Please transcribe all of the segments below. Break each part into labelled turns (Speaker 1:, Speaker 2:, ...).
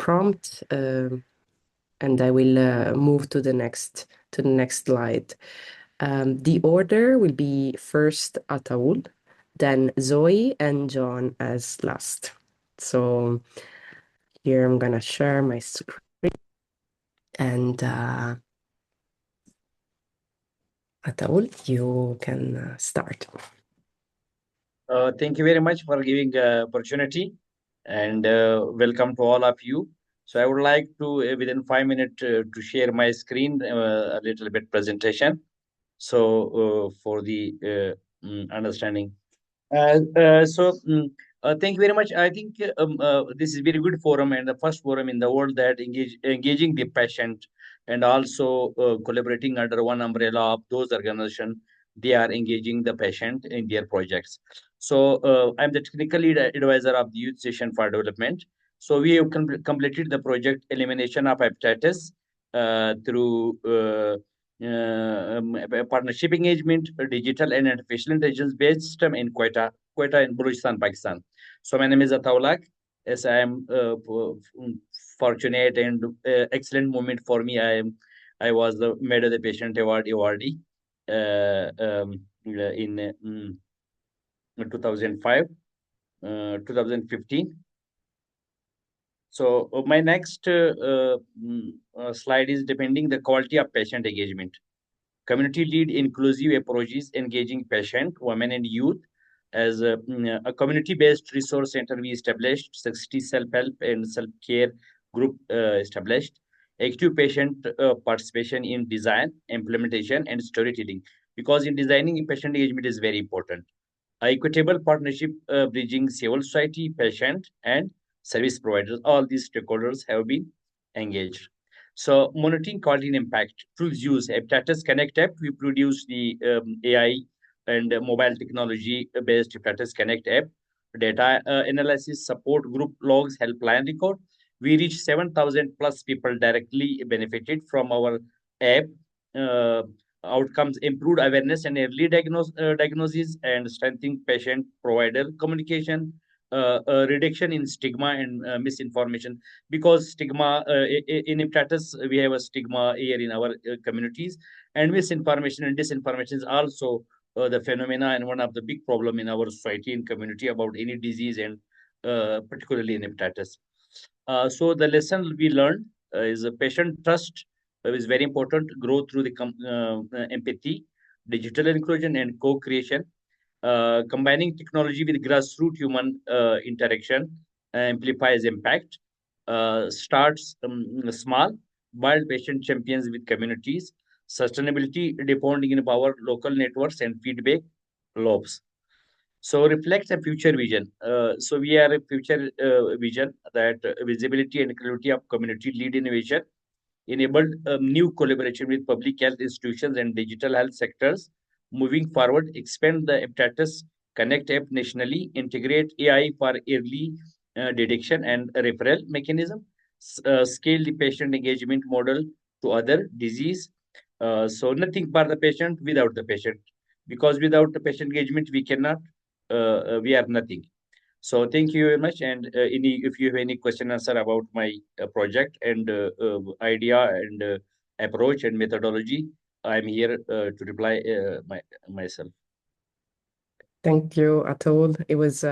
Speaker 1: prompt, and I will move to the next slide. The order will be first Ataul, then Zoe, and John as last. So here I'm gonna share my screen, and Ataul, you can start.
Speaker 2: Thank you very much for giving opportunity, and welcome to all of you. So I would like to, within 5 minutes, to share my screen, a little bit presentation. So for the understanding. Thank you very much. I think this is very good forum and the first forum in the world that engaging the patient and also collaborating under one umbrella of those organizations. They are engaging the patient in their projects. So I'm the technical lead advisor of the Youth Session for Development. So we have completed the project elimination of hepatitis through partnership engagement, digital and artificial intelligence based system in Quetta in Balochistan, Pakistan. So my name is Ataulak. Yes, I am fortunate and excellent moment for me. I was the Made of the Patient Award awardee in 2005, 2015. So my next slide is depending the quality of patient engagement. Community lead inclusive approaches engaging patient, women and youth. As a community-based resource center, we established 60 self-help and self-care group established. Active patient participation in design, implementation, and storytelling. Because in designing, patient engagement is very important. Equitable partnership bridging civil society, patient, and service providers. All these stakeholders have been engaged. So monitoring quality and impact. Tools use Hepatitis Connect app. We produce the AI and mobile technology-based Hepatitis Connect app. Data analysis, support group logs, helpline record. We reach 7,000 plus people directly benefited from our app. Outcomes, improved awareness and early diagnosis and strengthening patient provider communication, reduction in stigma and misinformation, because stigma in hepatitis we have a stigma here in our communities, and misinformation and disinformation is also the phenomena and one of the big problem in our society and community about any disease, and particularly in hepatitis. So the lesson we learned is a patient trust is very important. Grow through the empathy, digital inclusion, and co-creation. Combining technology with grassroots human interaction amplifies impact. Starts small, build patient champions with communities. Sustainability depending in our local networks and feedback loops. So reflects a future vision. So we are a future vision that visibility and credibility of community lead innovation enabled new collaboration with public health institutions and digital health sectors. Moving forward, expand the Hepatitis Connect app nationally, integrate AI for early detection and referral mechanism, scale the patient engagement model to other disease. So nothing for the patient without the patient, because without the patient engagement, we are nothing. So thank you very much. And if you have any question answer about my project and idea and approach and methodology, I'm here to reply myself.
Speaker 1: Thank you, Atul. It was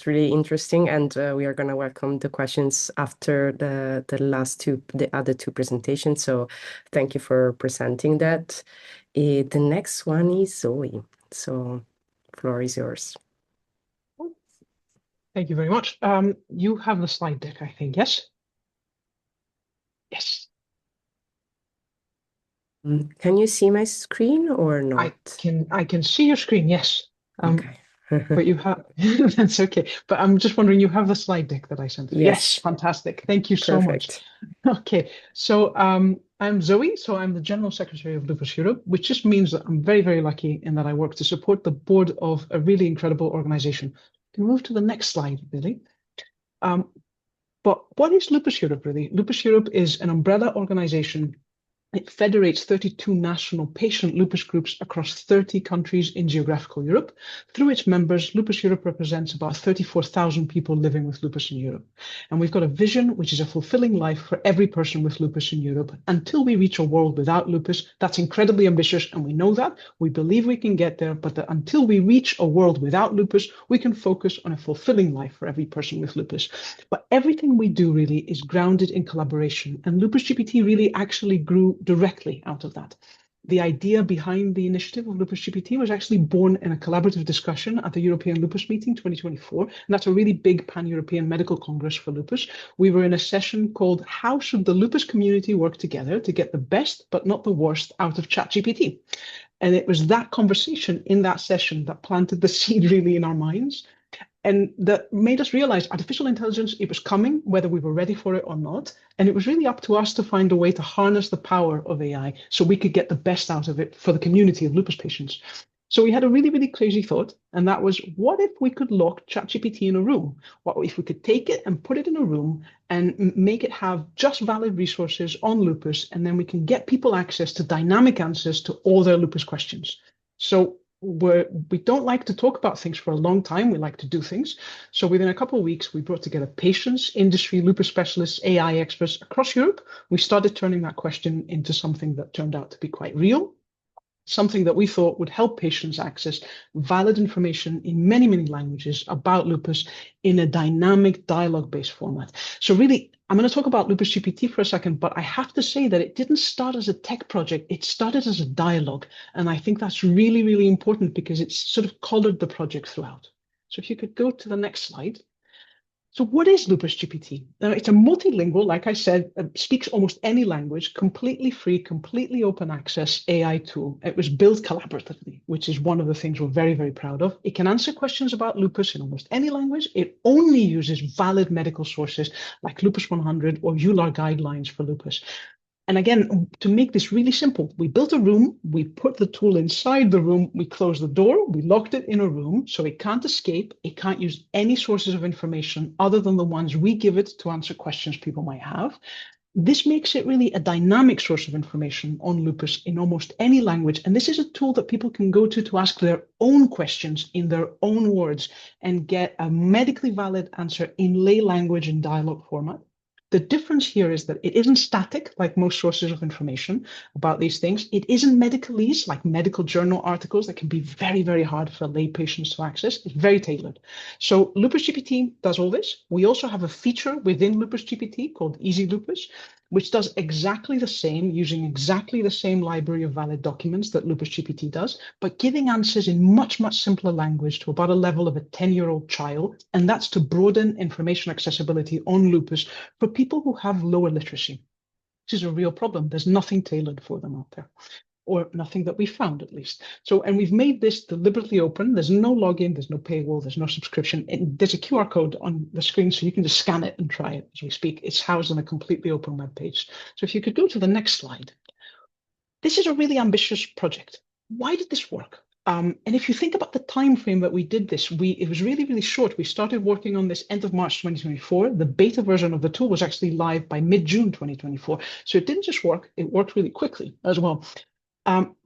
Speaker 1: really interesting, and we are gonna welcome the questions after the other two presentations. So thank you for presenting that. The next one is Zoe. So floor is yours.
Speaker 3: Thank you very much. You have the slide deck, I think, yes? Yes.
Speaker 1: Can you see my screen or not?
Speaker 3: I can see your screen, yes.
Speaker 1: Okay.
Speaker 3: But you have that's okay. But I'm just wondering, you have the slide deck that I sent.
Speaker 1: Yes.
Speaker 3: Fantastic. Thank you so much. Okay, so I'm Zoe. So I'm the General Secretary of Lupus Europe, which just means that I'm very, very lucky in that I work to support the board of a really incredible organization. Can move to the next slide, really. But what is Lupus Europe, really? Lupus Europe is an umbrella organization It federates 32 national patient lupus groups across 30 countries in geographical Europe. Through its members, Lupus Europe represents about 34,000 people living with lupus in Europe. And we've got a vision, which is a fulfilling life for every person with lupus in Europe until we reach a world without lupus. That's incredibly ambitious, and we know that. We believe we can get there, but until we reach a world without lupus, we can focus on a fulfilling life for every person with lupus. But everything we do really is grounded in collaboration, and Lupus GPT really actually grew directly out of that. The idea behind the initiative of Lupus GPT was actually born in a collaborative discussion at the European Lupus Meeting 2024, and that's a really big pan-European medical congress for lupus. We were in a session called How Should the Lupus Community Work Together to Get the Best but Not the Worst Out of ChatGPT? And it was that conversation in that session that planted the seed really in our minds. And that made us realize artificial intelligence, it was coming, whether we were ready for it or not. And it was really up to us to find a way to harness the power of AI so we could get the best out of it for the community of lupus patients. So we had a really, really crazy thought, and that was, what if we could lock ChatGPT in a room? What if we could take it and put it in a room and make it have just valid resources on lupus, and then we can get people access to dynamic answers to all their lupus questions. So we don't like to talk about things for a long time. We like to do things. So within a couple of weeks, we brought together patients, industry, lupus specialists, AI experts across Europe. We started turning that question into something that turned out to be quite real, something that we thought would help patients access valid information in many, many languages about lupus in a dynamic dialogue-based format. So really, I'm going to talk about Lupus GPT for a second, but I have to say that it didn't start as a tech project. It started as a dialogue. And I think that's really, really important because it's sort of colored the project throughout. So if you could go to the next slide. So what is Lupus GPT? It's a multilingual, like I said, speaks almost any language, completely free, completely open access AI tool. It was built collaboratively, which is one of the things we're very, very proud of. It can answer questions about lupus in almost any language. It only uses valid medical sources like Lupus 100 or EULAR guidelines for lupus. And again, to make this really simple, we built a room, we put the tool inside the room, we closed the door, we locked it in a room so it can't escape, it can't use any sources of information other than the ones we give it to answer questions people might have. This makes it really a dynamic source of information on lupus in almost any language. And this is a tool that people can go to ask their own questions in their own words and get a medically valid answer in lay language and dialogue format. The difference here is that it isn't static like most sources of information about these things. It isn't medicalese like medical journal articles that can be very, very hard for lay patients to access. It's very tailored. So Lupus GPT does all this. We also have a feature within Lupus GPT called Easy Lupus, which does exactly the same, using exactly the same library of valid documents that Lupus GPT does, but giving answers in much, much simpler language to about a level of a 10-year-old child. And that's to broaden information accessibility on lupus for people who have lower literacy, which is a real problem. There's nothing tailored for them out there, or nothing that we found at least. So, and we've made this deliberately open. There's no login, there's no paywall, there's no subscription. There's a QR code on the screen, so you can just scan it and try it as we speak. It's housed on a completely open web page. So if you could go to the next slide. This is a really ambitious project. Why did this work? And if you think about the time frame that we did this, it was really, really short. We started working on this end of March 2024. The beta version of the tool was actually live by mid-June 2024. So it didn't just work, it worked really quickly as well.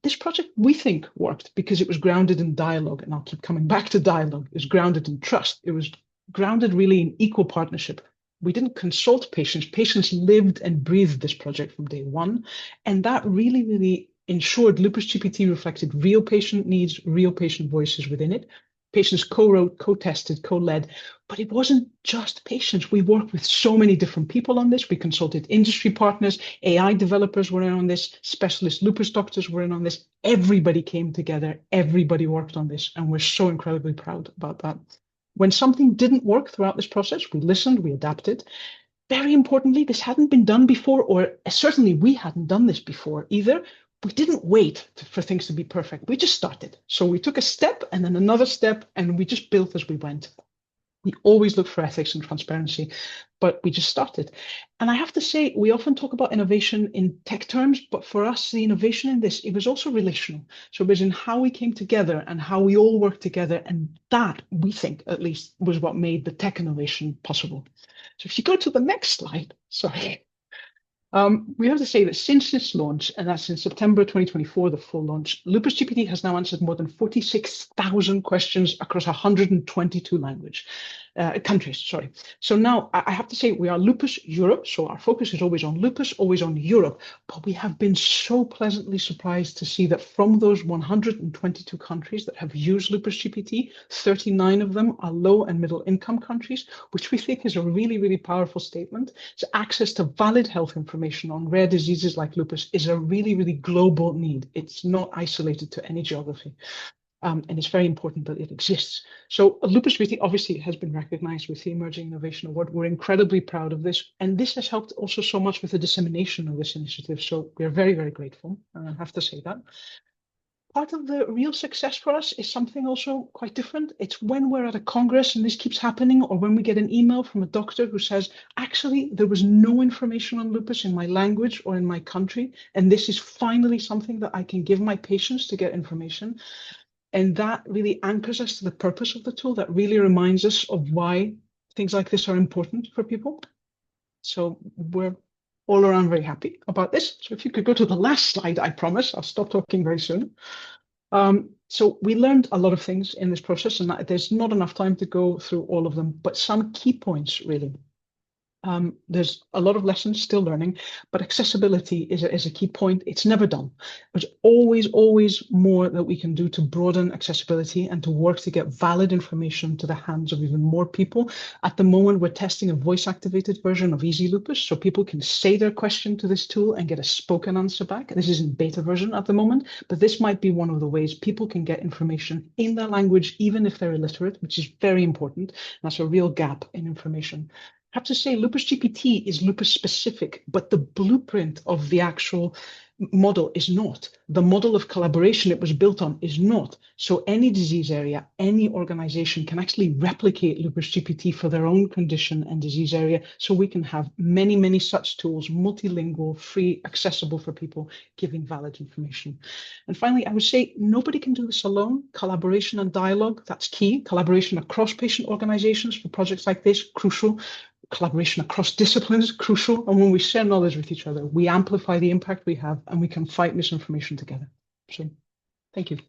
Speaker 3: This project, we think, worked because it was grounded in dialogue, and I'll keep coming back to dialogue. It was grounded in trust. It was grounded really in equal partnership. We didn't consult patients. Patients lived and breathed this project from day one, and that really, really ensured Lupus GPT reflected real patient needs, real patient voices within it. Patients co-wrote, co-tested, co-led, but it wasn't just patients. We worked with so many different people on this. We consulted industry partners, AI developers were in on this, specialist lupus doctors were in on this. Everybody came together, everybody worked on this, and we're so incredibly proud about that. When something didn't work throughout this process, we listened, we adapted. Very importantly, this hadn't been done before, or certainly we hadn't done this before either. We didn't wait for things to be perfect. We just started. So we took a step and then another step, and we just built as we went. We always look for ethics and transparency, but we just started. And I have to say, we often talk about innovation in tech terms, but for us, the innovation in this, it was also relational. So it was in how we came together and how we all worked together. And that, we think, at least, was what made the tech innovation possible. So if you go to the next slide, sorry. We have to say that since its launch, and that's in September 2024, the full launch, Lupus GPT has now answered more than 46,000 questions across 122 countries. Sorry. So now I have to say we are Lupus Europe. So our focus is always on lupus, always on Europe. But we have been so pleasantly surprised to see that from those 122 countries that have used Lupus GPT, 39 of them are low and middle income countries, which we think is a really, really powerful statement. So access to valid health information on rare diseases like lupus is a really, really global need. It's not isolated to any geography. And it's very important that it exists. So Lupus Beauty obviously has been recognized with the Emerging Innovation Award. We're incredibly proud of this. And this has helped also so much with the dissemination of this initiative. So we're very, very grateful. I have to say that. Part of the real success for us is something also quite different. It's when we're at a congress and this keeps happening, or when we get an email from a doctor who says, actually, there was no information on lupus in my language or in my country, and this is finally something that I can give my patients to get information. And that really anchors us to the purpose of the tool. That really reminds us of why things like this are important for people. So we're all around very happy about this. So if you could go to the last slide, I promise, I'll stop talking very soon. So we learned a lot of things in this process, and there's not enough time to go through all of them, but some key points really. There's a lot of lessons still learning, but accessibility is a key point. It's never done. There's always more that we can do to broaden accessibility and to work to get valid information to the hands of even more people. At the moment, we're testing a voice-activated version of Easy Lupus, so people can say their question to this tool and get a spoken answer back. This is in beta version at the moment, but this might be one of the ways people can get information in their language, even if they're illiterate, which is very important. That's a real gap in information. I have to say, Lupus GPT is lupus specific, but the blueprint of the actual model is not. The model of collaboration it was built on is not. So any disease area, any organization can actually replicate Lupus GPT for their own condition and disease area. So we can have many, many such tools, multilingual, free, accessible for people, giving valid information. And finally, I would say nobody can do this alone. Collaboration and dialogue, that's key. Collaboration across patient organizations for projects like this, crucial. Collaboration across disciplines, crucial. And when we share knowledge with each other, we amplify the impact we have and we can fight misinformation together. So thank you.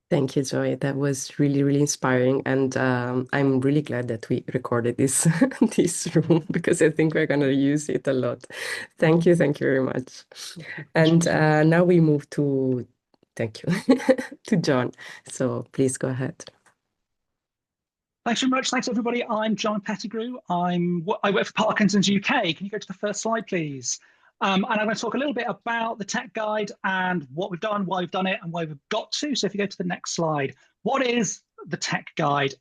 Speaker 1: Thank you, Joy. That was really, really inspiring. And I'm really glad that we recorded this this room because I think we're going to use it a lot. Thank you very much. And now we move to, thank you, to John. So please go ahead.
Speaker 4: Thanks very much. Thanks, everybody. I'm John Pettigrew. I work for Parkinson's UK. Can you go to the first slide, please? And I'm going to talk a little bit about the tech guide and what we've done, why we've done it, and why we've got to. So if you go to the next slide, what is the tech guide?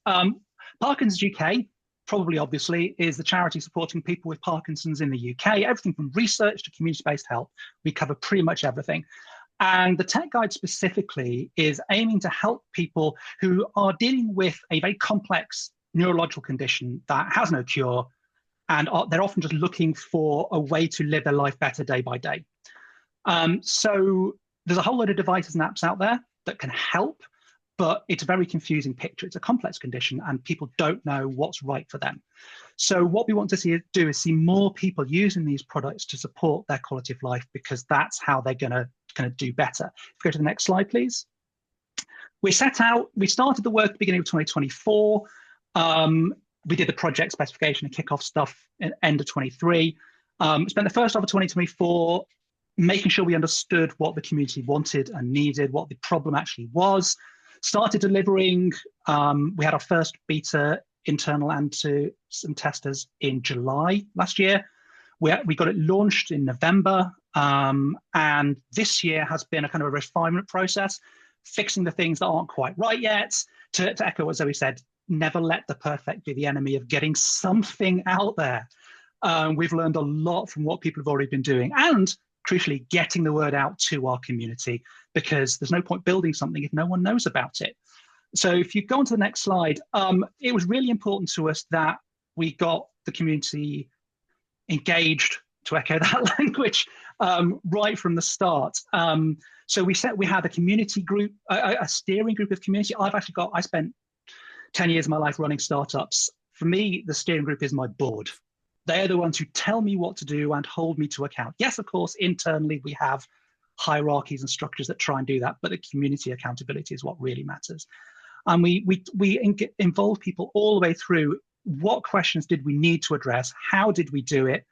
Speaker 4: Parkinson's UK, probably obviously, is the charity supporting people with Parkinson's in the UK. Everything from research to community-based help. We cover pretty much everything. And the tech guide specifically is aiming to help people who are dealing with a very complex neurological condition that has no cure, and they're often just looking for a way to live their life better day by day. So there's a whole load of devices and apps out there that can help, but it's a very confusing picture. It's a complex condition and people don't know what's right for them. So what we want to do is see more people using these products to support their quality of life, because that's how they're going to do better. If you go to the next slide, please. We started the work at the beginning of 2024. We did the project specification and kickoff stuff at the end of 23. Spent the first half of 2024 making sure we understood what the community wanted and needed, what the problem actually was. Started delivering. We had our first beta internal and to some testers in July last year. We got it launched in November. And this year has been a kind of a refinement process, fixing the things that aren't quite right yet. To echo what Zoe said, never let the perfect be the enemy of getting something out there. We've learned a lot from what people have already been doing, and crucially, getting the word out to our community, because there's no point building something if no one knows about it. So if you go on to the next slide, it was really important to us that we got the community engaged, to echo that language, right from the start. So we had a community group, a steering group of community. I spent 10 years of my life running startups. For me, the steering group is my board. They're the ones who tell me what to do and hold me to account. Yes, of course, internally we have hierarchies and structures that try and do that, but the community accountability is what really matters. And we involve people all the way through. What questions did we need to address? How did we do it?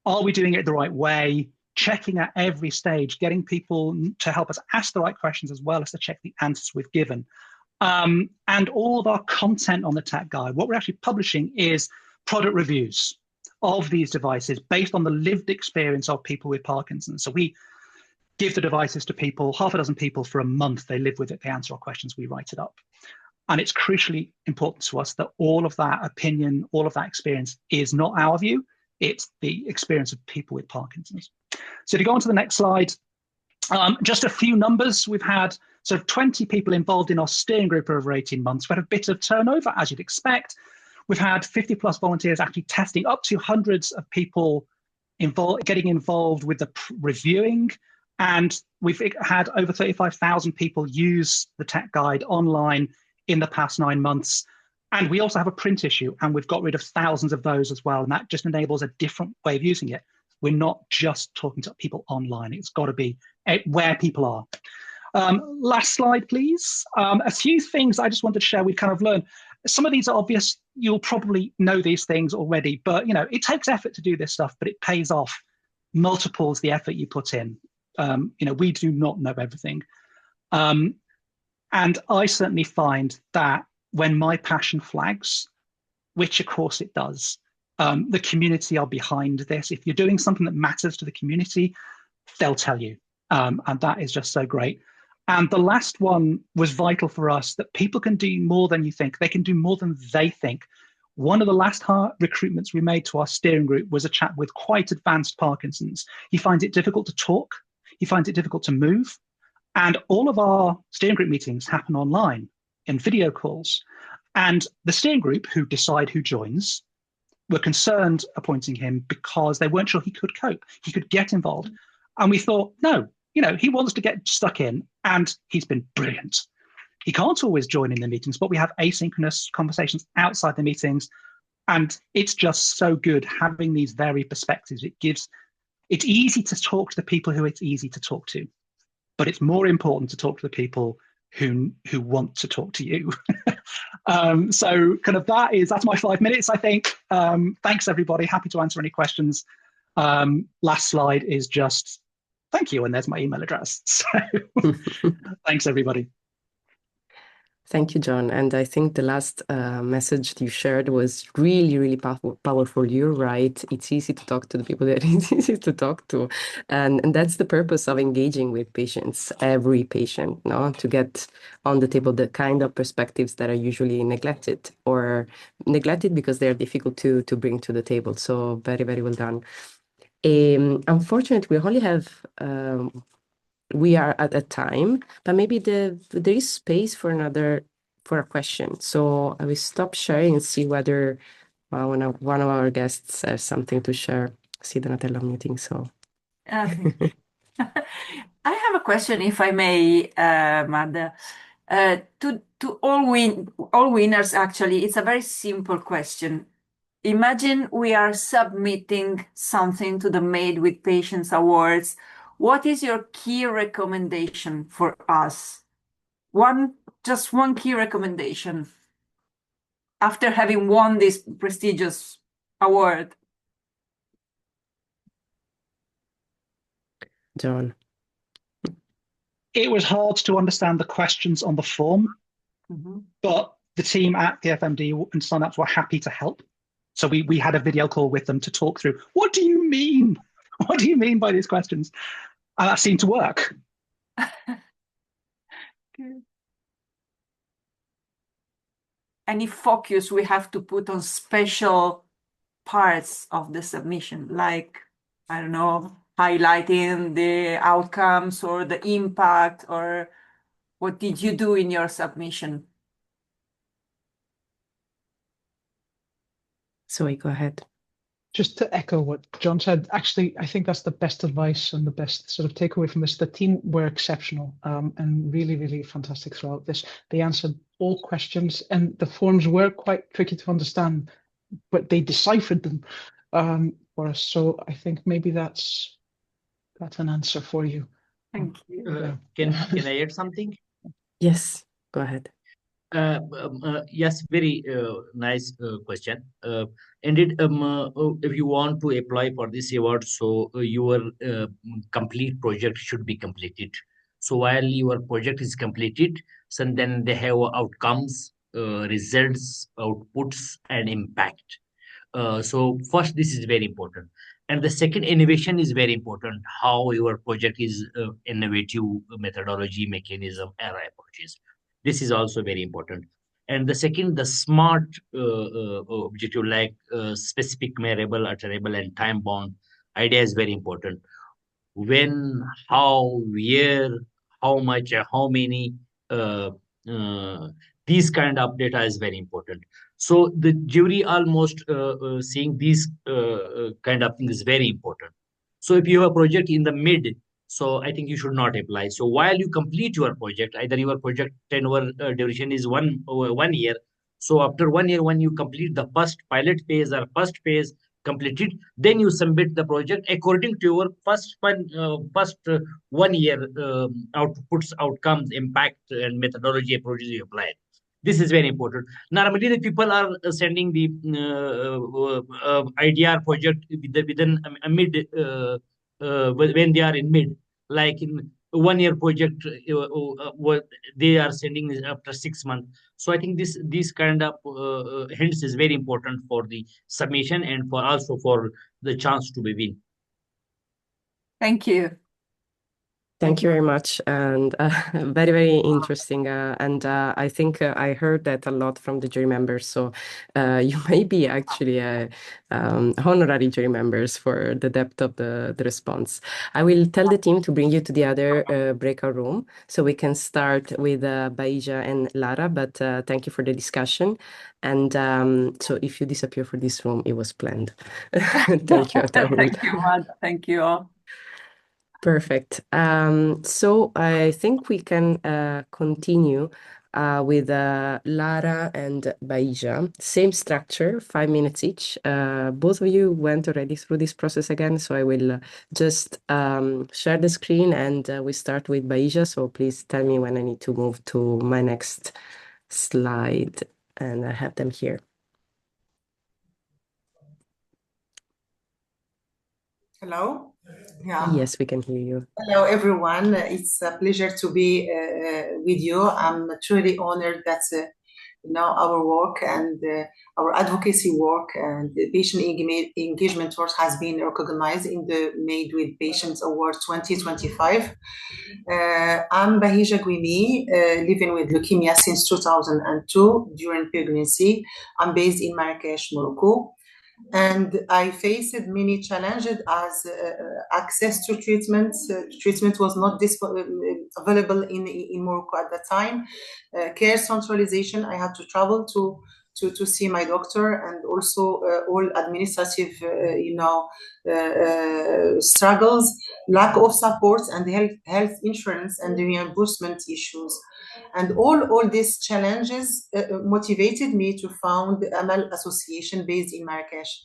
Speaker 4: Are we doing it the right way? Checking at every stage, getting people to help us ask the right questions as well as to check the answers we've given. And all of our content on the tech guide, what we're actually publishing is product reviews of these devices based on the lived experience of people with Parkinson's. So we give the devices to people, half a dozen people for a month. They live with it, they answer our questions, we write it up. And it's crucially important to us that all of that opinion, all of that experience is not our view, it's the experience of people with Parkinson's. So if you go on to the next slide, just a few numbers. We've had 20 people involved in our steering group over 18 months. We had a bit of turnover, as you'd expect. We've had 50 plus volunteers actually testing, up to hundreds of people getting involved with the reviewing. And we've had over 35,000 people use the tech guide online in the past 9 months. And we also have a print issue, and we've got rid of thousands of those as well. And that just enables a different way of using it. We're not just talking to people online. It's got to be where people are. Last slide, please. A few things I just wanted to share we've kind of learned. Some of these are obvious. You'll probably know these things already, but it takes effort to do this stuff, but it pays off multiples the effort you put in. We do not know everything. And I certainly find that when my passion flags, which of course it does, the community are behind this. If you're doing something that matters to the community, they'll tell you. And that is just so great. And the last one was vital for us, that people can do more than you think. They can do more than they think. One of the last recruitments we made to our steering group was a chap with quite advanced Parkinson's. He finds it difficult to talk. He finds it difficult to move. And all of our steering group meetings happen online in video calls. And the steering group, who decide who joins, were concerned appointing him because they weren't sure he could cope, he could get involved. And we thought, no, he wants to get stuck in, and he's been brilliant. He can't always join in the meetings, but we have asynchronous conversations outside the meetings. And it's just so good having these varied perspectives. It's easy to talk to the people who it's easy to talk to, but it's more important to talk to the people who want to talk to you. So kind of that's my 5 minutes, I think. Thanks, everybody. Happy to answer any questions. Last slide is just thank you, and there's my email address. So thanks, everybody.
Speaker 1: Thank you, John. And I think the last message you shared was really, really powerful. You're right. It's easy to talk to the people that it's easy to talk to. And that's the purpose of engaging with patients, every patient, to get on the table the kind of perspectives that are usually neglected because they're difficult to bring to the table. So very, very well done. Unfortunately, we only have... we are at a time, but maybe there is space for a question. So I will stop sharing and see whether one of our guests has something to share. See Donatella meeting, so.
Speaker 5: I have a question, if I may, Madde. To all winners, actually, it's a very simple question. Imagine we are submitting something to the Made with Patients Awards. What is your key recommendation for us? Just one key recommendation after having won this prestigious award.
Speaker 1: John.
Speaker 4: It was hard to understand the questions on the form, but the team at the FMD and Synapse were happy to help. So we had a video call with them to talk through, what do you mean? What do you mean by these questions? And that seemed to work.
Speaker 5: Good. Any focus we have to put on special parts of the submission, like, I don't know, highlighting the outcomes or the impact, or what did you do in your submission?
Speaker 1: Zoe, go ahead.
Speaker 3: Just to echo what John said, actually, I think that's the best advice and the best sort of takeaway from this. The team were exceptional and really, really fantastic throughout this. They answered all questions, and the forms were quite tricky to understand, but they deciphered them for us. So I think maybe that's an answer for you.
Speaker 5: Thank you.
Speaker 2: Can I add something?
Speaker 1: Yes, go ahead.
Speaker 2: Yes, very nice question. Indeed, if you want to apply for this award, so your complete project should be completed. So while your project is completed, so then they have outcomes, results, outputs, and impact. So first, this is very important. And the second, innovation is very important. How your project is innovative methodology, mechanism, and approaches. This is also very important. And the second, the smart objective like specific, measurable, attainable, and time bound idea is very important. When, how, where, how much, how many, uh, uh, these kind of data is very important. So the jury almost seeing these kind of things is very important. So if you have a project in the mid, so I think you should not apply. So while you complete your project, either your project tenure duration is 1 year. So after 1 year, when you complete the first pilot phase or first phase completed, then you submit the project according to your first 1 year outputs, outcomes, impact, and methodology approaches you applied. This is very important. Normally, the people are sending the idea project within a mid when they are in mid, like in 1 year project, what they are sending is after 6 months. So I think this kind of hints is very important for the submission and for also for the chance to be win.
Speaker 5: Thank you.
Speaker 1: Thank you very much, and very, very interesting. And I think I heard that a lot from the jury members. So you may be actually honorary jury members for the depth of the response. I will tell the team to bring you to the other breakout room so we can start with Bahija and Lara. But thank you for the discussion. And so if you disappear for this room, it was planned. Thank you, Atta.
Speaker 5: Thank you, Atta. Thank you all.
Speaker 1: Perfect. So I think we can continue with Lara and Bahija. Same structure, 5 minutes each. Both of you went already through this process again, so I will just share the screen and we start with Bahija. So please tell me when I need to move to my next slide, and I have them here.
Speaker 6: Hello? Yeah.
Speaker 1: Yes, we can hear you.
Speaker 6: Hello, everyone. It's a pleasure to be with you. I'm truly honored that our work and our advocacy work and the patient engagement work has been recognized in the Made with Patients Award 2025. I'm Bahija Gwimi, living with leukemia since 2002 during pregnancy. I'm based in Marrakesh, Morocco. And I faced many challenges as access to treatment. Treatment was not available in Morocco at that time. Care centralization, I had to travel to see my doctor, and also all administrative, struggles, lack of support, and health insurance and the reimbursement issues. And all these challenges motivated me to found the Amal Association based in Marrakesh.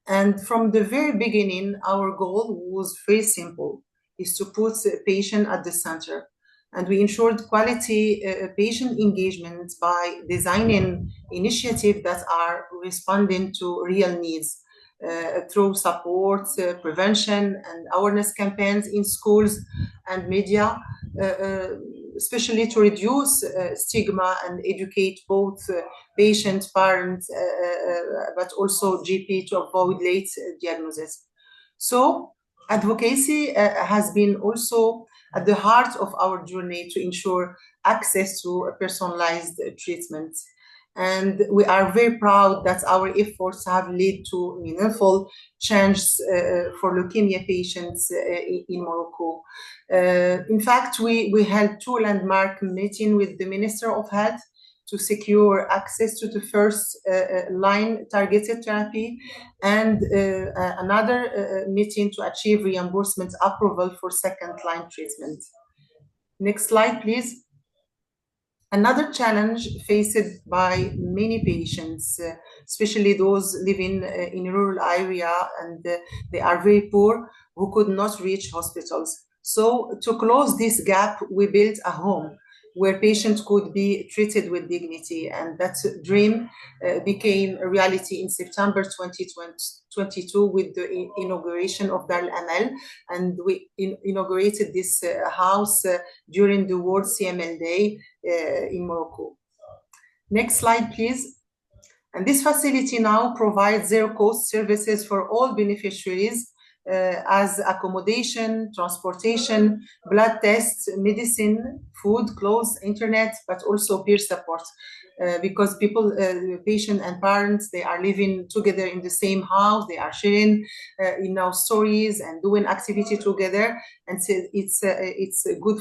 Speaker 6: And from the very beginning, our goal was very simple, is to put the patient at the center. And we ensured quality patient engagement by designing initiatives that are responding to real needs through support, prevention, and awareness campaigns in schools and media, especially to reduce stigma and educate both patients, parents, but also GP to avoid late diagnosis. So advocacy has been also at the heart of our journey to ensure access to a personalized treatment. And we are very proud that our efforts have led to meaningful changes for leukemia patients in Morocco. In fact, we held 2 landmark meetings with the Minister of Health to secure access to the first line targeted therapy, and another meeting to achieve reimbursement approval for second line treatment. Next slide, please. Another challenge faced by many patients, especially those living in rural area and they are very poor, who could not reach hospitals. So to close this gap, we built a home where patients could be treated with dignity. And that dream became a reality in September 2022 with the inauguration of Dar al-Amal. And we inaugurated this house during the World CML Day in Morocco. Next slide, please. And this facility now provides zero-cost services for all beneficiaries as accommodation, transportation, blood tests, medicine, food, clothes, internet, but also peer support. Because people, patient and parents, they are living together in the same house, they are sharing, stories and doing activity together, and so it's good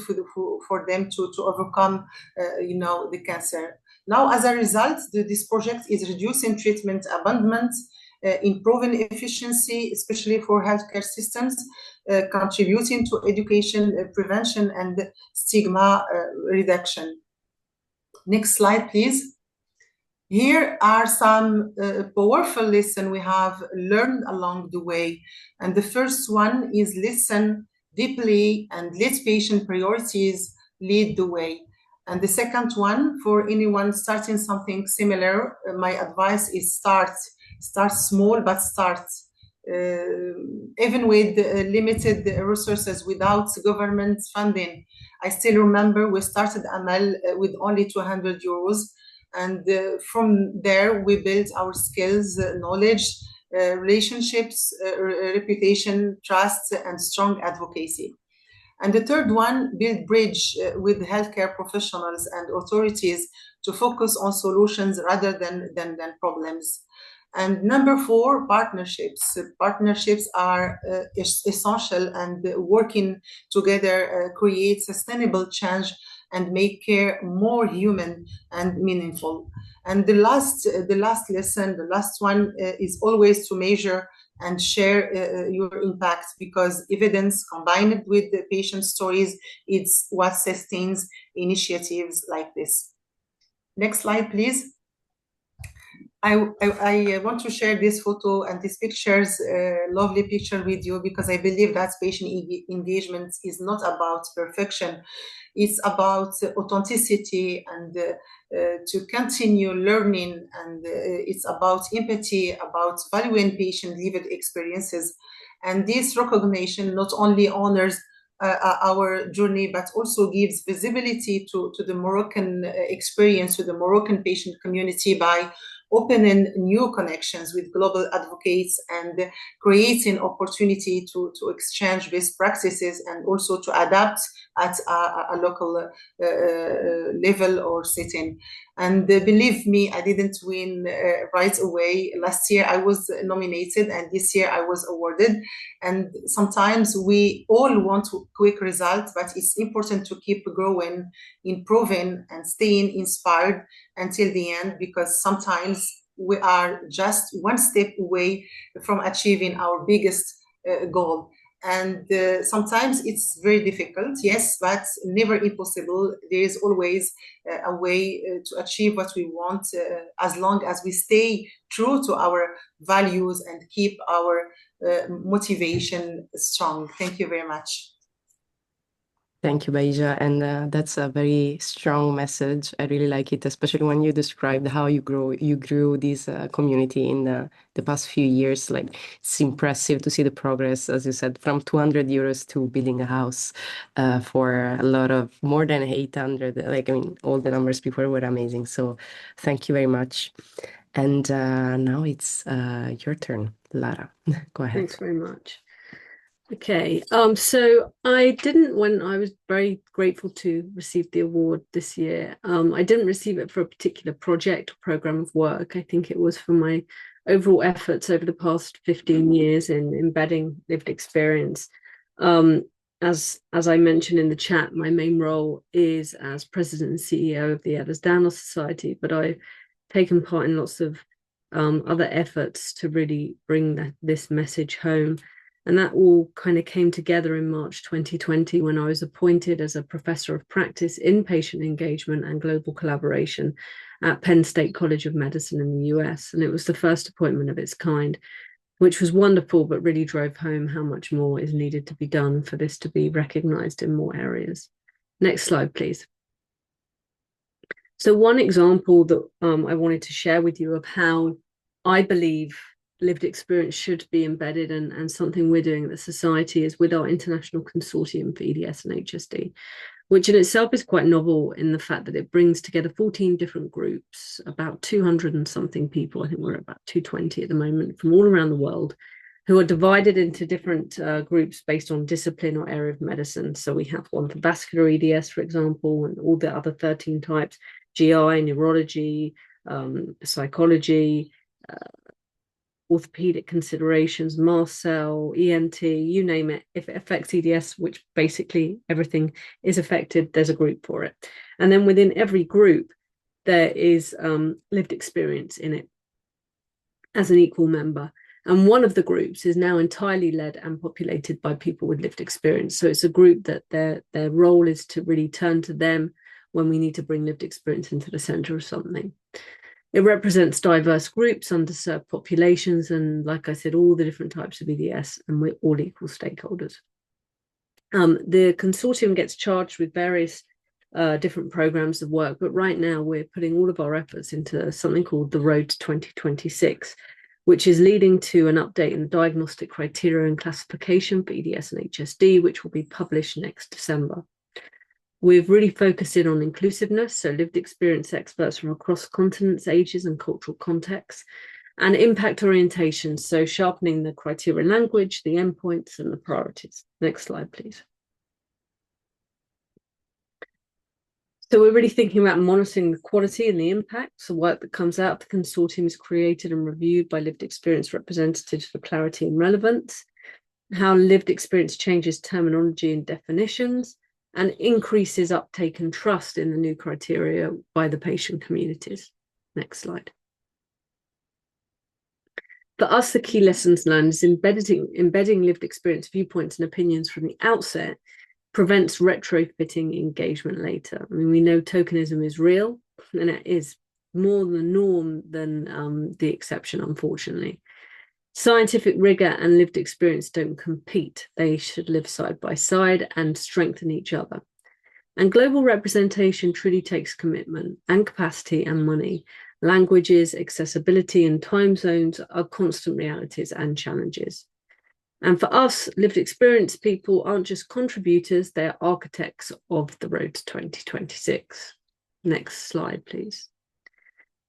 Speaker 6: for them to overcome, the cancer. Now, as a result, this project is reducing treatment abandonment, improving efficiency, especially for healthcare systems, contributing to education, prevention, and stigma reduction. Next slide, please. Here are some powerful lessons we have learned along the way. And the first one is listen deeply and let patient priorities lead the way. And the second one, for anyone starting something similar, my advice is start small, but start. Even with limited resources, without government funding. I still remember we started Amal with only 200 euros. And from there, we built our skills, knowledge, relationships, reputation, trust, and strong advocacy. And the third one, build bridge with healthcare professionals and authorities to focus on solutions rather than problems. And number 4, partnerships. Partnerships are essential, and working together creates sustainable change and make care more human and meaningful. And the last lesson, the last one, is always to measure and share your impact, because evidence combined with the patient stories is what sustains initiatives like this. Next slide, please. I want to share this photo and these pictures, lovely picture with you, because I believe that patient engagement is not about perfection. It's about authenticity and to continue learning, and it's about empathy, about valuing patient lived experiences. And this recognition not only honors our journey, but also gives visibility to the Moroccan experience, to the Moroccan patient community, by opening new connections with global advocates and creating opportunity to exchange best practices and also to adapt at a local level or setting. And believe me, I didn't win right away. Last year I was nominated, and this year I was awarded. And sometimes we all want quick results, but it's important to keep growing, improving, and staying inspired until the end, because sometimes we are just one step away from achieving our biggest goal. And sometimes it's very difficult, yes, but never impossible. There is always a way to achieve what we want, as long as we stay true to our values and keep our motivation strong. Thank you very much.
Speaker 1: Thank you, Baija. And that's a very strong message. I really like it, especially when you described how you grew this community in the past few years. Like, it's impressive to see the progress, as you said, from 200 euros to building a house for a lot of more than 800. Like, I mean, all the numbers before were amazing. So thank you very much. And now it's your turn, Lara. Go ahead.
Speaker 7: Thanks very much. Okay, so when I was very grateful to receive the award this year, I didn't receive it for a particular project or program of work. I think it was for my overall efforts over the past 15 years in embedding lived experience. As I mentioned in the chat, my main role is as president and CEO of the Ehlers-Danlos Society, but I've taken part in lots of other efforts to really bring this message home. And that all kind of came together in March 2020 when I was appointed as a professor of practice in patient engagement and global collaboration at Penn State College of Medicine in the US. And it was the first appointment of its kind, which was wonderful, but really drove home how much more is needed to be done for this to be recognized in more areas. Next slide, please. So one example that I wanted to share with you of how I believe lived experience should be embedded and something we're doing at the Society is with our International Consortium for EDS and HSD, which in itself is quite novel in the fact that it brings together 14 different groups, about 200 and something people. I think we're at about 220 at the moment from all around the world, who are divided into different groups based on discipline or area of medicine. So we have one for vascular EDS, for example, and all the other 13 types, GI, neurology, psychology, orthopedic considerations, mast cell, ENT, you name it. If it affects EDS, which basically everything is affected, there's a group for it. And then within every group, there is lived experience in it as an equal member. And one of the groups is now entirely led and populated by people with lived experience. So it's a group that their role is to really turn to them when we need to bring lived experience into the center of something. It represents diverse groups, underserved populations, and like I said, all the different types of EDS, and we're all equal stakeholders. The consortium gets charged with various different programs of work, but right now we're putting all of our efforts into something called the Road to 2026, which is leading to an update in the diagnostic criteria and classification for EDS and HSD, which will be published next December. We've really focused in on inclusiveness, so lived experience experts from across continents, ages, and cultural contexts, and impact orientation, so sharpening the criteria language, the endpoints, and the priorities. Next slide, please. So we're really thinking about monitoring the quality and the impact. So work that comes out of the consortium is created and reviewed by lived experience representatives for clarity and relevance, how lived experience changes terminology and definitions, and increases uptake and trust in the new criteria by the patient communities. Next slide. For us, the key lessons learned is embedding lived experience viewpoints and opinions from the outset prevents retrofitting engagement later. I mean, we know tokenism is real, and it is more the norm than the exception, unfortunately. Scientific rigor and lived experience don't compete. They should live side by side and strengthen each other. And global representation truly takes commitment and capacity and money. Languages, accessibility, and time zones are constant realities and challenges. And for us, lived experience people aren't just contributors, they're architects of the road to 2026. Next slide, please.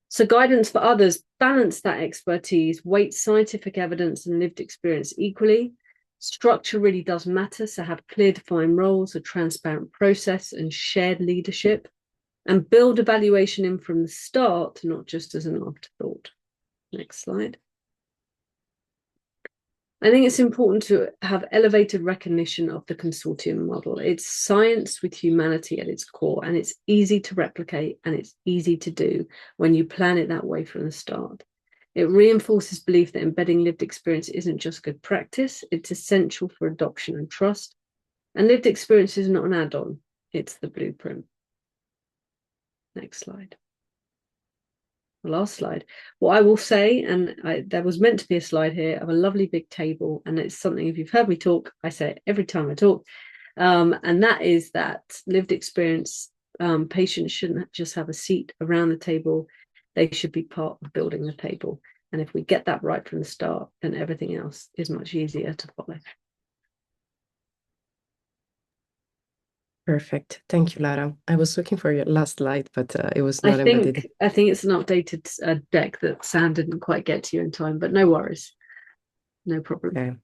Speaker 7: So guidance for others, balance that expertise, weight scientific evidence and lived experience equally. Structure really does matter, so have clear defined roles, a transparent process and shared leadership, and build evaluation in from the start, not just as an afterthought. Next slide. I think it's important to have elevated recognition of the consortium model. It's science with humanity at its core, and it's easy to replicate and it's easy to do when you plan it that way from the start. It reinforces belief that embedding lived experience isn't just good practice, it's essential for adoption and trust. And lived experience is not an add-on, it's the blueprint. Next slide. The last slide. What I will say, and there was meant to be a slide here of a lovely big table, and it's something, if you've heard me talk, I say it every time I talk, and that is that lived experience patients shouldn't just have a seat around the table, they should be part of building the table. And if we get that right from the start, then everything else is much easier to follow.
Speaker 1: Perfect. Thank you, Lara. I was looking for your last slide, but it was not embedded.
Speaker 7: I think it's an updated deck that Sam didn't quite get to you in time, but no worries. No problem.
Speaker 1: Okay.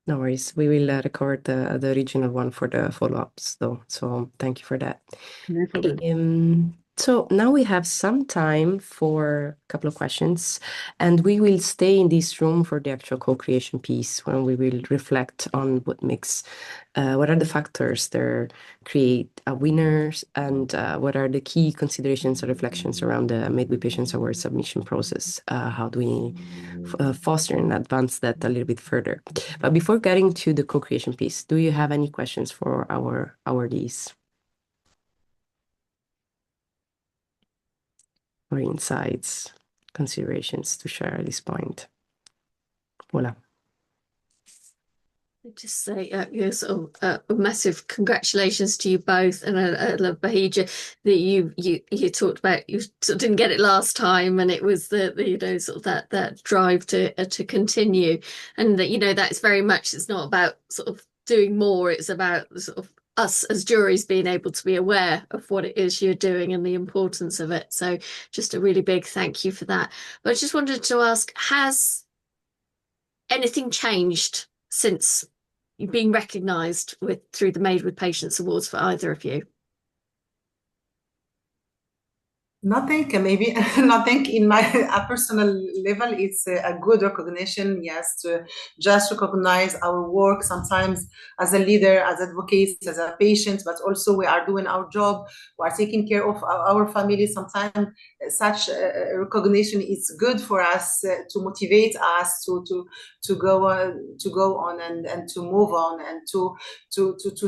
Speaker 1: No worries. We will record the original one for the follow-ups, though. So thank you for that.
Speaker 7: No problem.
Speaker 1: So now we have some time for a couple of questions, and we will stay in this room for the actual co-creation piece when we will reflect on what are the factors that create winners, and what are the key considerations or reflections around the Made with Patients Award submission process. How do we foster and advance that a little bit further? But before getting to the co-creation piece, do you have any questions for our awardees? Or insights, considerations to share at this point? Voila.
Speaker 7: I'd just say a massive congratulations to you both, and I love Bahija that you talked about you sort of didn't get it last time, and it was the sort of that drive to continue, and that that's very much, it's not about sort of doing more, it's about sort of us as juries being able to be aware of what it is you're doing and the importance of it. So just a really big thank you for that. But I just wanted to ask, has anything changed since you're being recognised through the Made with Patients Awards for either of you?
Speaker 6: Nothing, maybe nothing in my personal level. It's a good recognition, yes, to just recognize our work sometimes as a leader, as advocates, as a patient, but also we are doing our job, we are taking care of our family. Sometimes such recognition is good for us to motivate us to go on and to move on, and to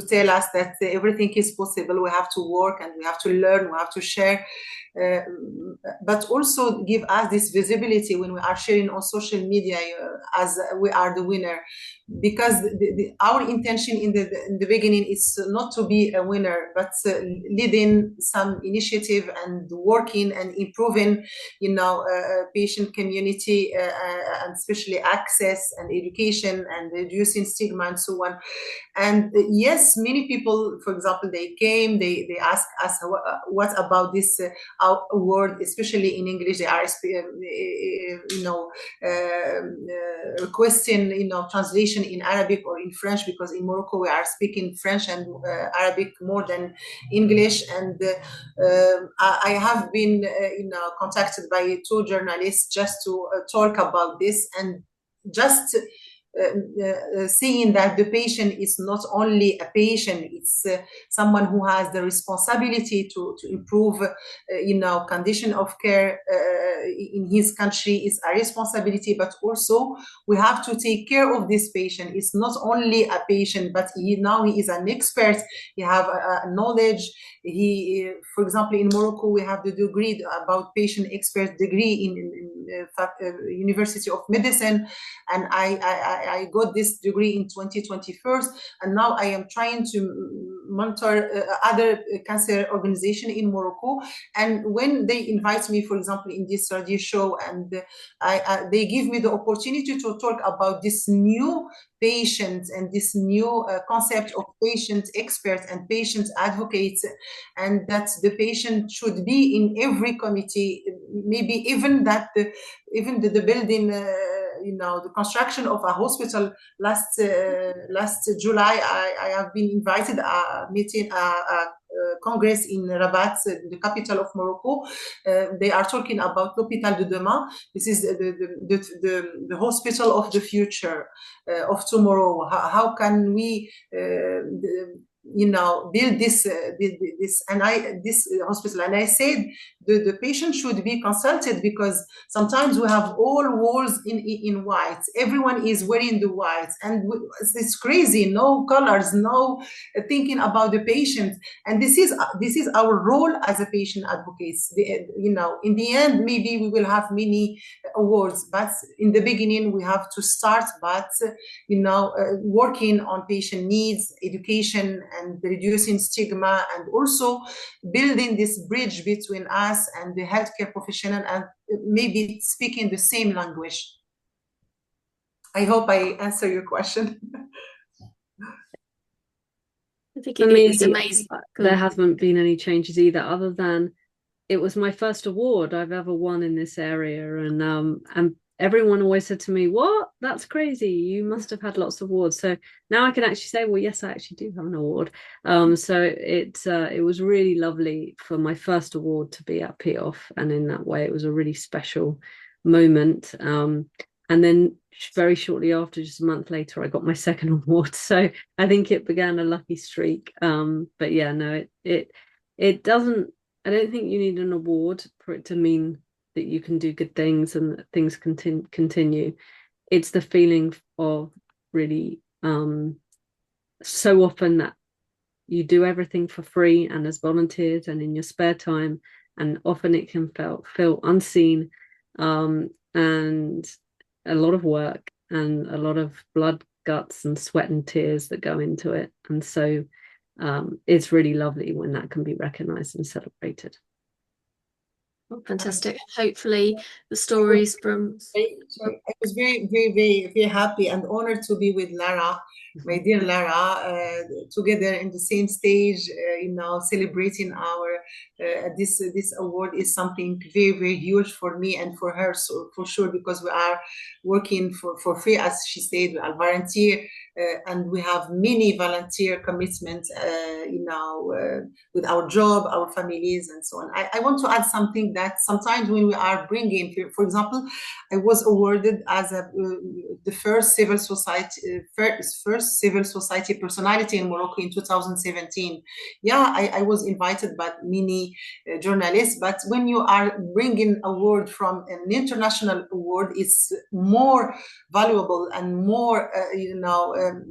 Speaker 6: tell us that everything is possible. We have to work and we have to learn, we have to share. But also give us this visibility when we are sharing on social media as we are the winner, because our intention in the beginning is not to be a winner, but leading some initiative and working and improving patient community and especially access and education and reducing stigma and so on. And yes, many people, for example, they asked us what about this word, especially in English. They are requesting translation in Arabic or in French, because in Morocco we are speaking French and Arabic more than English. And I have been contacted by 2 journalists just to talk about this, and just seeing that the patient is not only a patient, it's someone who has the responsibility to improve condition of care in his country is a responsibility, but also we have to take care of this patient. It's not only a patient, but he is an expert. He have a knowledge. For example, in Morocco we have the degree about patient expert degree in University of Medicine, and I got this degree in 2021, and now I am trying to monitor other cancer organization in Morocco. And when they invite me, for example, in this radio show, and they give me the opportunity to talk about this new patients and this new concept of patient experts and patient advocates, and that the patient should be in every committee, maybe even that the building, the construction of a hospital. Last July, I have been invited a meeting, a congress in Rabat, the capital of Morocco. They are talking about l'hôpital de demain. This is the hospital of the future, of tomorrow. How can we build this hospital? And I said the patient should be consulted, because sometimes we have all walls in white. Everyone is wearing the white, and it's crazy. No colors, no thinking about the patient. And this is our role as a patient advocates. In the end, maybe we will have many awards, but in the beginning we have to start. But working on patient needs, education, and reducing stigma, and also building this bridge between us and the healthcare professional, and maybe speaking the same language. I hope I answer your question.
Speaker 7: I think it is amazing. There haven't been any changes either, other than it was my first award I've ever won in this area, and everyone always said to me, "What? that's crazy. You must have had lots of awards. So now I can actually say, well, yes, I actually do have an award. So it was really lovely for my first award to be at PIOF, and in that way, it was a really special moment. And then very shortly after, just a month later, I got my second award. So I think it began a lucky streak. But yeah, no, it doesn't. I don't think you need an award for it to mean that you can do good things and that things continue. It's the feeling of really so often that you do everything for free and as volunteers and in your spare time, and often it can feel unseen, and a lot of work and a lot of blood, guts and sweat and tears that go into it. And so it's really lovely when that can be recognized and celebrated.
Speaker 8: Oh, fantastic. Hopefully the stories from...
Speaker 6: I was very, very, very, very happy and honored to be with Lara, my dear Lara, together in the same stage, celebrating our this award is something very, very huge for me and for her, so for sure, because we are working for free, as she said, we are volunteer, and we have many volunteer commitments, with our job, our families, and so on. I want to add something that sometimes when we are bringing, for example, I was awarded as the first civil society personality in Morocco in 2017. Yeah, I was invited by many journalists, but when you are bringing award from an international award, it's more valuable and more,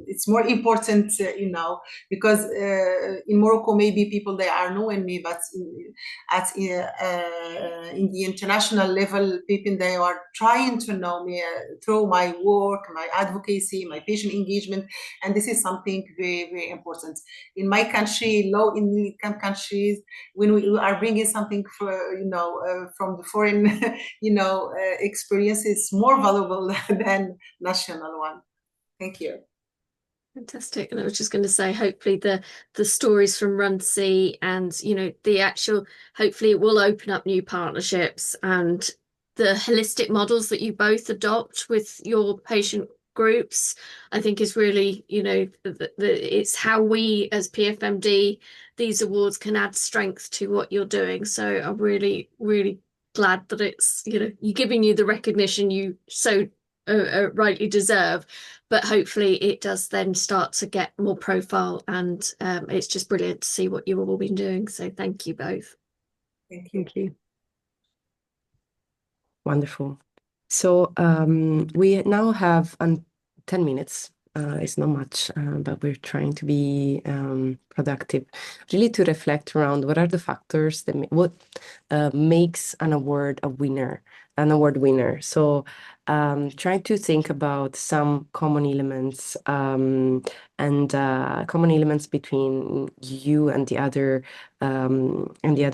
Speaker 6: it's more important, because in Morocco maybe people they are knowing me, but in the international level, people they are trying to know me through my work, my advocacy, my patient engagement, and this is something very, very important. In my country, low income countries, when we are bringing something from the foreign, experience, it's more valuable than national one. Thank you.
Speaker 8: Fantastic. And I was just going to say, hopefully the stories from Runcie and, the actual, hopefully it will open up new partnerships, and the holistic models that you both adopt with your patient groups, I think is really, it's how we as PFMD, these awards can add strength to what you're doing. So I'm really, really glad that it's, you're giving you the recognition you so rightly deserve, but hopefully it does then start to get more profile, and it's just brilliant to see what you've all been doing. So thank you both.
Speaker 6: Thank you.
Speaker 1: Wonderful. So we now have 10 minutes. It's not much, but we're trying to be productive, really to reflect around what are the factors that what makes an award winner. So trying to think about some common elements and common elements between you and the other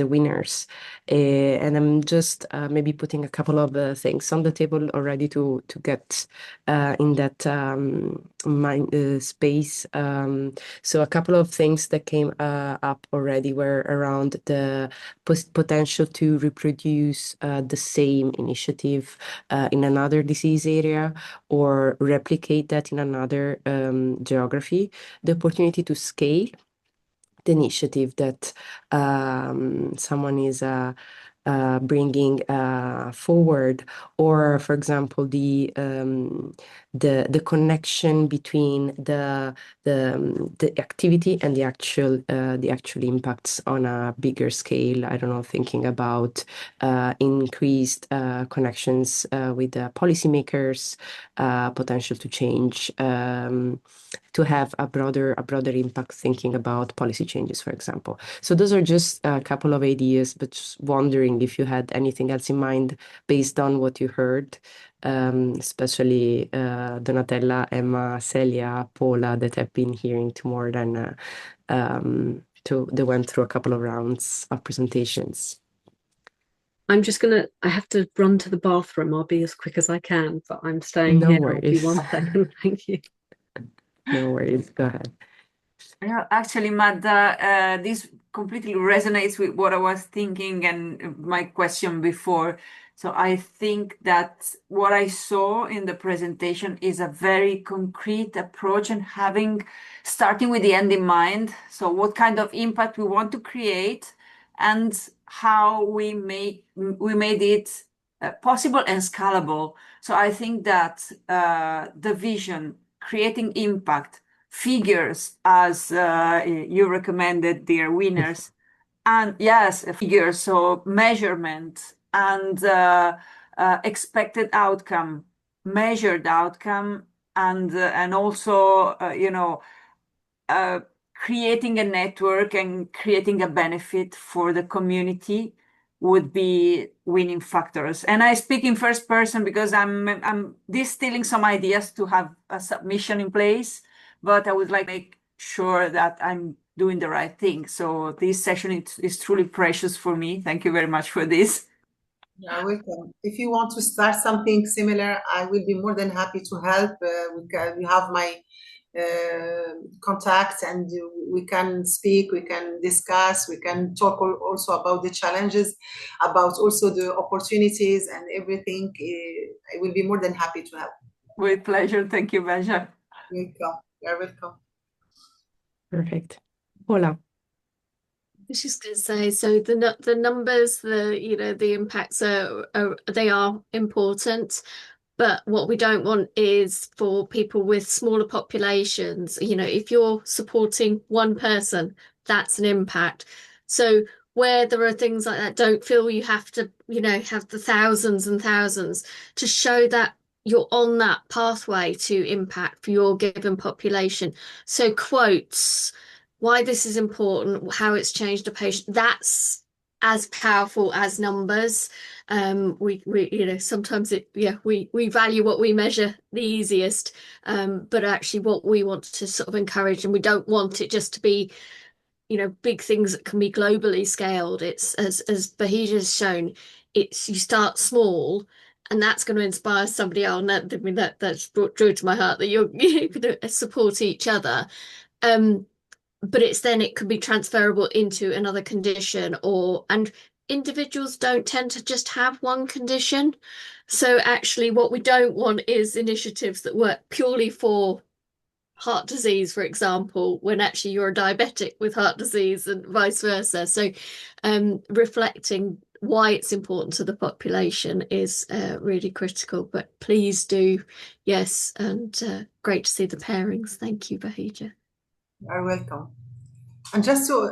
Speaker 1: winners. And I'm just maybe putting a couple of things on the table already to get in that mind space. So a couple of things that came up already were around the potential to reproduce the same initiative in another disease area or replicate that in another geography, the opportunity to scale the initiative that someone is bringing forward, or for example the connection between the activity and the actual impacts on a bigger scale. I don't know, thinking about increased connections with the policymakers, potential to change, to have a broader impact, thinking about policy changes, for example. So those are just a couple of ideas, but just wondering if you had anything else in mind based on what you heard, especially Donatella, Emma, Celia, Paula, that have been hearing to more than they went through a couple of rounds of presentations.
Speaker 7: I have to run to the bathroom. I'll be as quick as I can, but I'm staying
Speaker 1: No
Speaker 7: here.
Speaker 1: worries.
Speaker 7: I'll be 1 second. Thank you.
Speaker 1: No worries. Go ahead.
Speaker 5: Yeah, actually, Magda, this completely resonates with what I was thinking and my question before. So I think that what I saw in the presentation is a very concrete approach and starting with the end in mind. So what kind of impact we want to create and how we made it possible and scalable. So I think that the vision, creating impact, figures as you recommended, dear winners, and yes, figures, so measurement and expected outcome, measured outcome, and also creating a network and creating a benefit for the community would be winning factors. And I speak in first person because I'm distilling some ideas to have a submission in place, but I would like to make sure that I'm doing the right thing. So this session is truly precious for me. Thank you very much for this.
Speaker 6: You're welcome. If you want to start something similar, I will be more than happy to help. We have my contacts, and we can speak, we can discuss, we can talk also about the challenges, about also the opportunities and everything. I will be more than happy to help.
Speaker 5: With pleasure. Thank you, Benja.
Speaker 6: Welcome. You're welcome.
Speaker 1: Perfect. Hola.
Speaker 8: I was just going to say, so the numbers, the impacts they are important, but what we don't want is for people with smaller populations. If you're supporting one person, that's an impact. So where there are things like that, don't feel you have to, have the thousands and thousands to show that you're on that pathway to impact for your given population. So quotes, why this is important, how it's changed a patient, that's as powerful as numbers. We sometimes we value what we measure the easiest, but actually what we want to sort of encourage, and we don't want it just to be big things that can be globally scaled. It's as Bahijah's shown, it's you start small, and that's going to inspire somebody else. And that's brought drew to my heart that you're going to support each other. But it could be transferable into another condition, and individuals don't tend to just have one condition. So actually what we don't want is initiatives that work purely for heart disease, for example, when actually you're a diabetic with heart disease and vice versa. So reflecting why it's important to the population is really critical. But please do, yes, and great to see the pairings. Thank you, Bahijah.
Speaker 6: You're welcome. And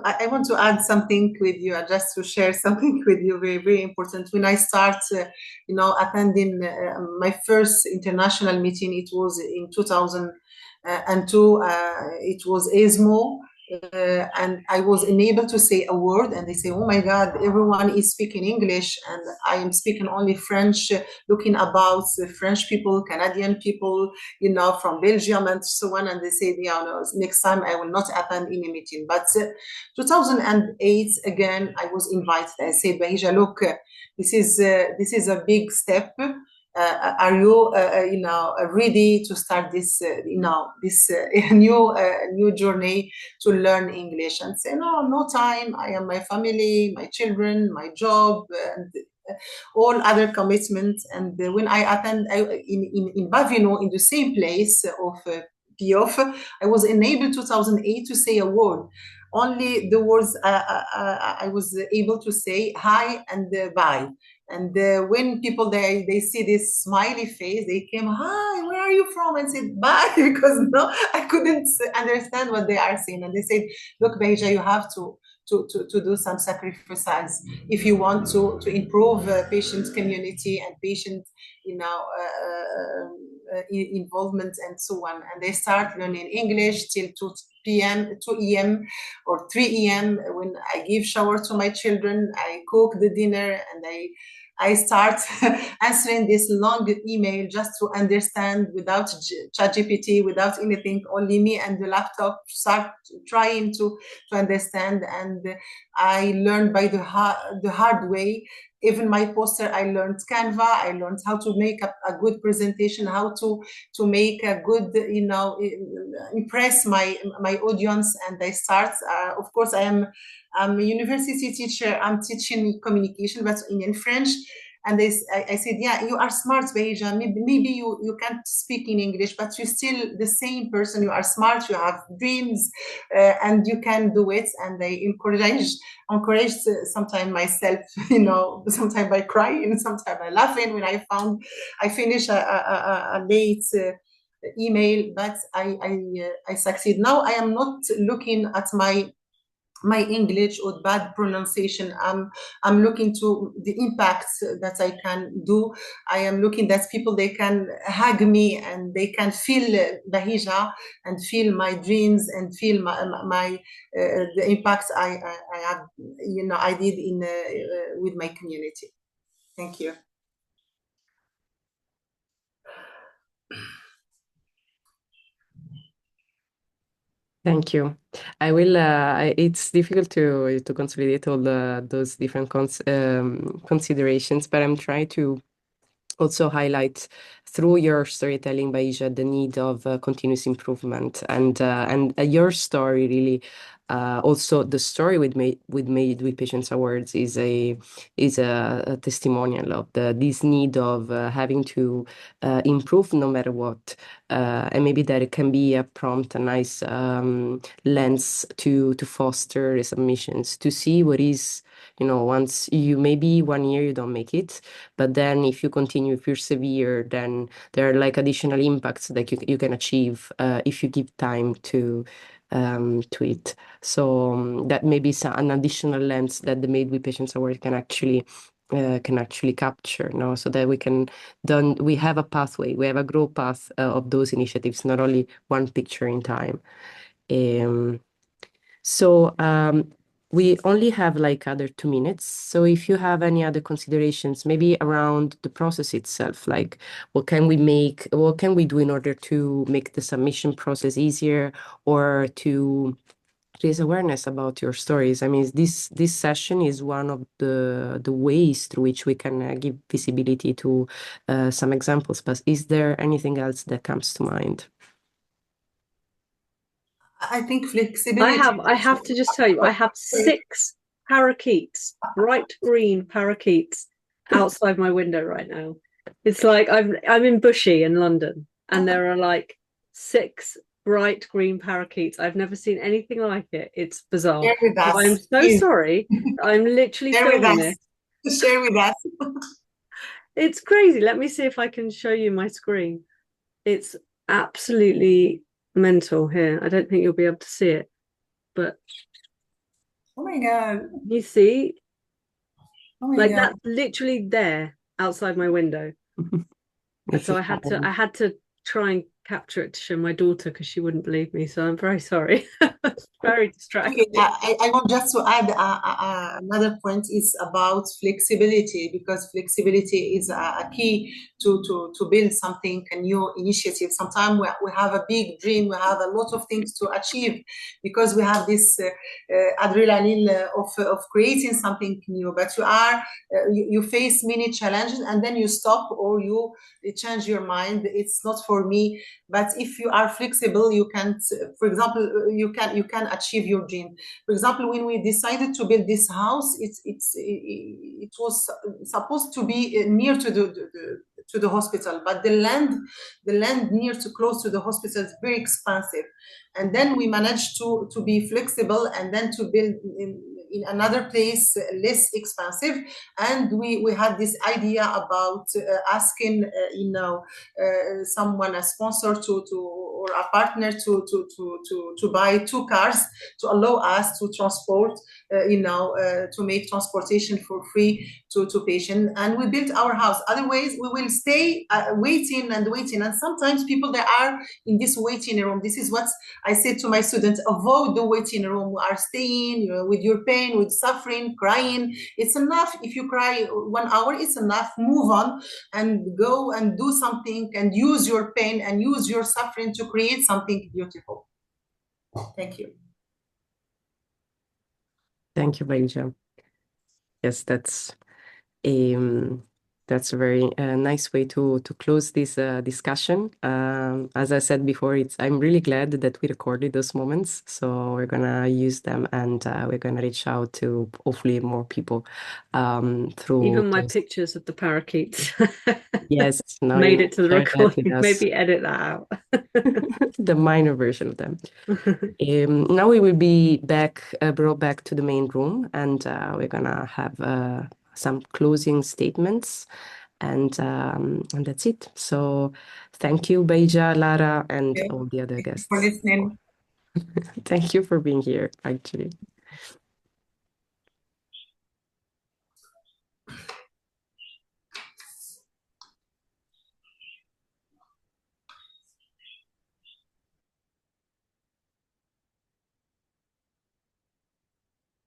Speaker 6: I want to add something with you, just to share something with you, very, very important. When I start, attending my first international meeting, it was in 2002. It was ESMO. And I was unable to say a word, and they say, oh my God, everyone is speaking English and I am speaking only French, looking about French people, Canadian people, from Belgium and so on. And they say, next time I will not attend any meeting. But 2008, again, I was invited. I said, Bahijah, look, this is a big step. Are you, ready to start this, new journey to learn English? And say, no time. I am my family, my children, my job, and all other commitments. And when I attend in Bavino, in the same place of PIOF, I was enabled 2008 to say a word. Only the words I was able to say hi and bye. And when people they see this smiley face, they came, hi, where are you from? And said, bye, because I couldn't understand what they are saying. And they said, look, Bahijah, you have to do some sacrifices if you want to improve patient community and patient involvement and so on. And they start learning English till 2 a.m. or 3 a.m. when I give shower to my children, I cook the dinner, and I start answering this long email just to understand, without ChatGPT, without anything, only me and the laptop, start trying to understand. And I learned by the hard way. Even my poster, I learned Canva. I learned how to make a good presentation, how to make a good, impress my audience. And I start, of course, I'm a university teacher. I'm teaching communication, but in French. And I said, yeah, you are smart, Bahija. Maybe you can't speak in English, but you're still the same person. You are smart, you have dreams, and you can do it. And I encouraged sometimes myself, sometimes by crying, sometimes by laughing when I finish a late email, but I succeed. Now I am not looking at my English or bad pronunciation. I'm looking to the impact that I can do. I am looking that people, they can hug me and they can feel Bahija and feel my dreams and feel the impact I have, I did in with my community. Thank you.
Speaker 1: Thank you. I will. It's difficult to consolidate all those different considerations, but I'm trying to also highlight through your storytelling, Baija, the need of continuous improvement, and your story really. Also, the story with Made with Patients Awards is a testimonial of this need of having to improve no matter what, and maybe that it can be a prompt, a nice lens to foster resubmissions, to see what is, once maybe 1 year you don't make it, but then if you continue, if you're severe, then there are like additional impacts that you can achieve if you give time to it. So that may be an additional lens that the Made with Patients Award can actually capture, so that we have a pathway, we have a growth path of those initiatives, not only one picture in time. So we only have like other 2 minutes. So if you have any other considerations, maybe around the process itself, like what can we do in order to make the submission process easier, or to raise awareness about your stories? I mean, this session is one of the ways through which we can give visibility to some examples, but is there anything else that comes to mind?
Speaker 6: I think flexibility.
Speaker 7: I have to just tell you, I have 6 parakeets, bright green parakeets, outside my window right now. It's like I'm in Bushy in London, and there are like 6 bright green parakeets. I've never seen anything like it. It's bizarre.
Speaker 6: Share with us,
Speaker 7: I'm so
Speaker 6: please.
Speaker 7: sorry. I'm literally filming this.
Speaker 6: Share with us.
Speaker 7: It's crazy. Let me see if I can show you my screen. It's absolutely mental here. I don't think you'll be able to see it, but
Speaker 6: oh my god,
Speaker 7: you see,
Speaker 6: oh my
Speaker 7: like
Speaker 6: god.
Speaker 7: that's literally there outside my window. So I had to try and capture it to show my daughter because she wouldn't believe me. So I'm very sorry. Very distracting.
Speaker 6: Okay, I want just to add another point is about flexibility, because flexibility is a key to build something, a new initiative. Sometimes we have a big dream, we have a lot of things to achieve because we have this adrenaline of creating something new, but you face many challenges and then you stop, or you change your mind. It's not for me. But if you are flexible, you can, for example, you can achieve your dream. For example, when we decided to build this house, it was supposed to be near to the hospital, but the land near to close to the hospital is very expensive. And then we managed to be flexible and then to build in another place less expensive. And we had this idea about asking someone, a sponsor or a partner to buy 2 cars to allow us to transport, to make transportation for free to patients. And we built our house. Otherwise, we will stay waiting. And sometimes people, they are in this waiting room. This is what I said to my students: avoid the waiting room. We are staying with your pain, with suffering, crying. It's enough. If you cry 1 hour, it's enough. Move on and go and do something, and use your pain and use your suffering to create something beautiful. Thank you.
Speaker 1: Thank you, Baija. Yes, That's a very nice way to close this discussion. As I said before, I'm really glad that we recorded those moments. So we're gonna use them, and we're gonna reach out to hopefully more people through
Speaker 7: Even my
Speaker 1: those.
Speaker 7: pictures of the parakeets
Speaker 1: Yes, now
Speaker 7: made
Speaker 1: you
Speaker 7: it to the
Speaker 1: share that with
Speaker 7: recording.
Speaker 1: us.
Speaker 7: Maybe edit that out.
Speaker 1: The minor version of them. Now we will be brought back to the main room, and we're gonna have some closing statements, and that's it. So thank you, Beija, Lara, and
Speaker 6: Okay.
Speaker 1: all the other
Speaker 6: Thank you
Speaker 1: guests.
Speaker 6: for listening.
Speaker 1: Thank you for being here, actually.